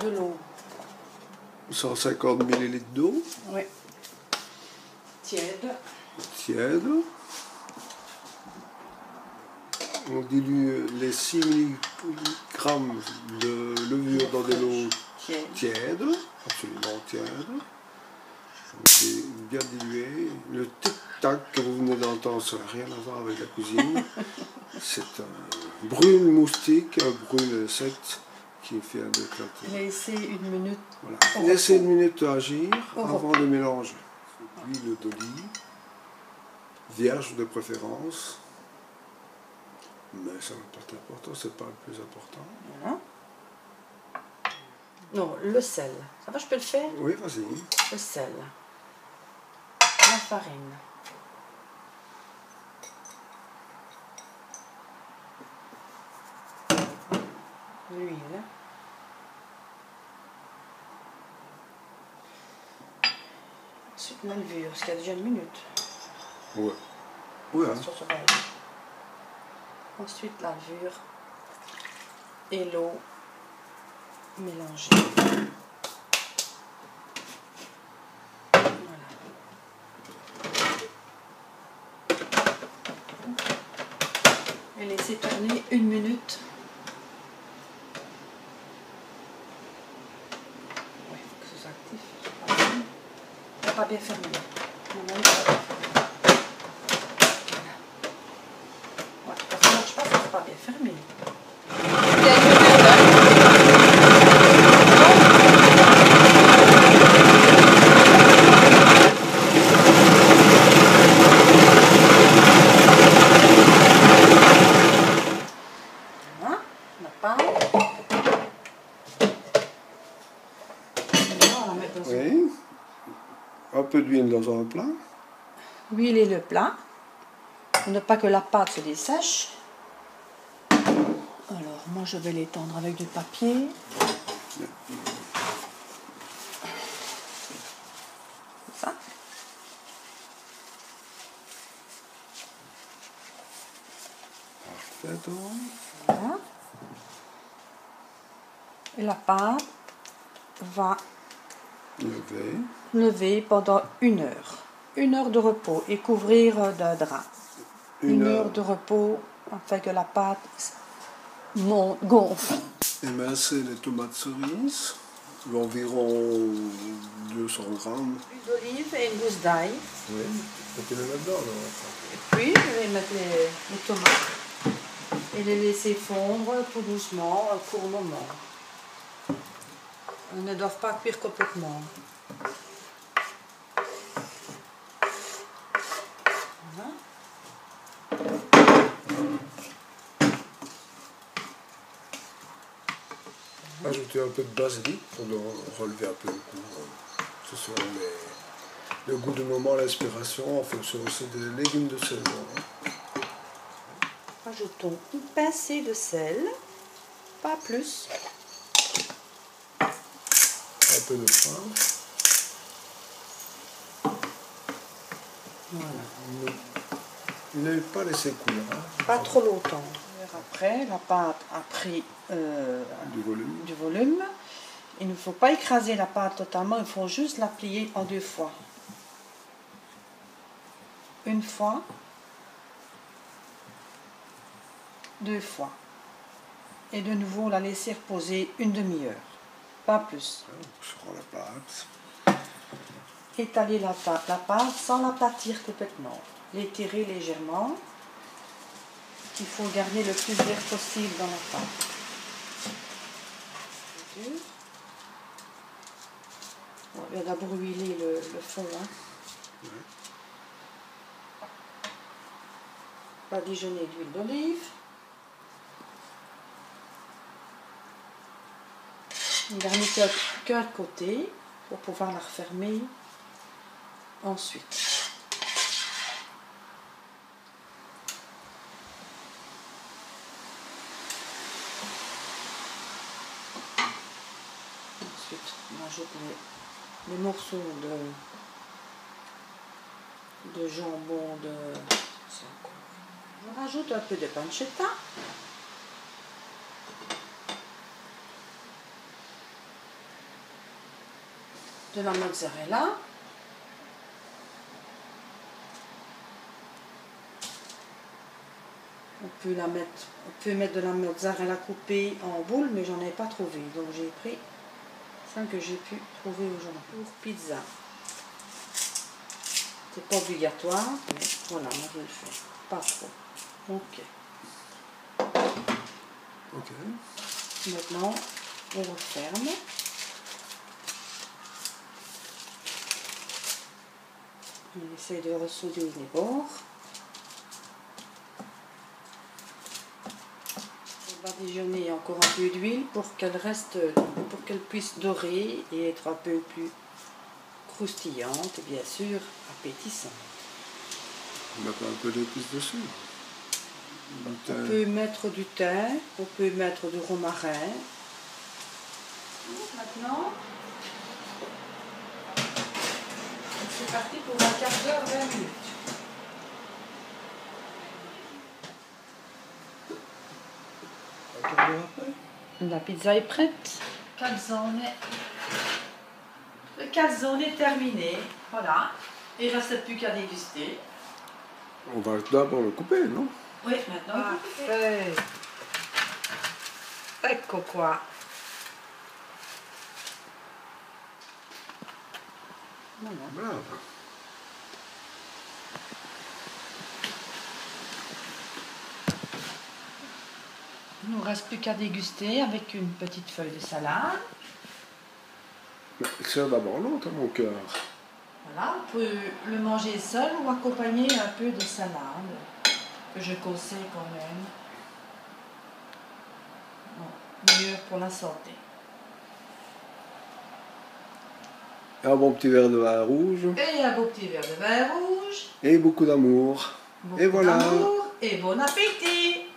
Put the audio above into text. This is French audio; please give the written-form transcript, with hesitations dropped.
de l'eau. 150 ml d'eau. Oui. Tiède. Tiède. On dilue les 6 mg de levure dans de l'eau tiède, absolument tiède. Bien dilué. Le tic-tac que vous venez d'entendre, ça n'a rien à voir avec la cuisine. C'est un brûle moustique, un brûle insecte qui fait un éclater. Laissez une minute. Voilà. Laissez une minute agir avant de mélanger. L'huile d'olive, vierge de préférence. Mais ça n'a pas d'importance, c'est pas le plus important. Voilà. Non, le sel. Ça va, je peux le faire? Oui, vas-y. Le sel. La farine. L'huile. Ensuite la levure, parce qu'il y a déjà une minute. Ouais. Ouais. Hein. Ensuite la levure et l'eau mélangée. Voilà. Et laisser tourner une minute. Ouais, il faut que ce soit actif. Il n'a pas bien fermé. Non, il n'a pas bien fermé. Voilà. Ouais, quand ça ne marche pas, ça ne pas bien fermé. Oui. Un peu d'huile dans un plat. Huiler le plat pour ne pas que la pâte se dessèche. Alors, moi je vais l'étendre avec du papier. Ça. Parfait donc. Voilà. Et la pâte va lever pendant 1 heure. 1 heure de repos et couvrir d'un drap. 1 heure de repos afin que la pâte gonfle. Émincer les tomates cerises, environ 200 grammes. L'huile d'olive et une gousse d'ail. Oui, mettez-le là-dedans. Et puis, je vais mettre les tomates et les laisser fondre tout doucement un court moment. Elles ne doivent pas cuire complètement. Voilà. Ajoutez un peu de basilic pour relever un peu le goût. Ce sont le goût du moment, l'inspiration, en fonction aussi des légumes de saison. Ajoutons une pincée de sel, pas plus. Un peu de pain. Voilà. Ne pas laisser cuire. Hein. Pas trop longtemps. Après, la pâte a pris du volume. Il ne faut pas écraser la pâte totalement, il faut juste la plier en 2 fois. Une fois, 2 fois. Et de nouveau la laisser reposer une demi-heure. Pas plus. Je prends la pâte. Étaler la pâte sans l'aplatir complètement. L'étirer légèrement. Il faut garder le plus d'air possible dans la pâte. Bon, il va d'abord huiler le fond. Hein. Ouais. Badigeonner d'huile d'olive. On garnit qu'un côté pour pouvoir la refermer ensuite. Ensuite, on ajoute les morceaux de jambon on rajoute un peu de pancetta. de la mozzarella. On peut mettre de la mozzarella coupée en boule, mais j'en ai pas trouvé. Donc j'ai pris celle que j'ai pu trouver aujourd'hui. Pour pizza. C'est pas obligatoire, mais voilà, moi je le fais. Pas trop. Ok. Ok. Maintenant, on referme. On essaye de ressouder les bords. On va badigeonner encore un peu d'huile pour qu'elle puisse dorer et être un peu plus croustillante et bien sûr appétissante. On met un peu d'épices dessus. On peut mettre du thym, on peut mettre du romarin. Maintenant, c'est parti pour un quart d'heure, 20 minutes. Un quart d'heure après. La pizza est prête. Le calzone est terminé. Voilà. Il ne reste plus qu'à déguster. On va d'abord le couper, non? Oui, maintenant. Parfait. Ecco qua. Bravo. Il ne nous reste plus qu'à déguster avec une petite feuille de salade. Sers d'abord l'autre, mon cœur. Voilà, on peut le manger seul ou accompagner un peu de salade, que je conseille quand même. Bon, mieux pour la santé. Un bon petit verre de vin rouge. Et un beau petit verre de vin rouge. Et beaucoup d'amour. Et voilà. D'amour et bon appétit.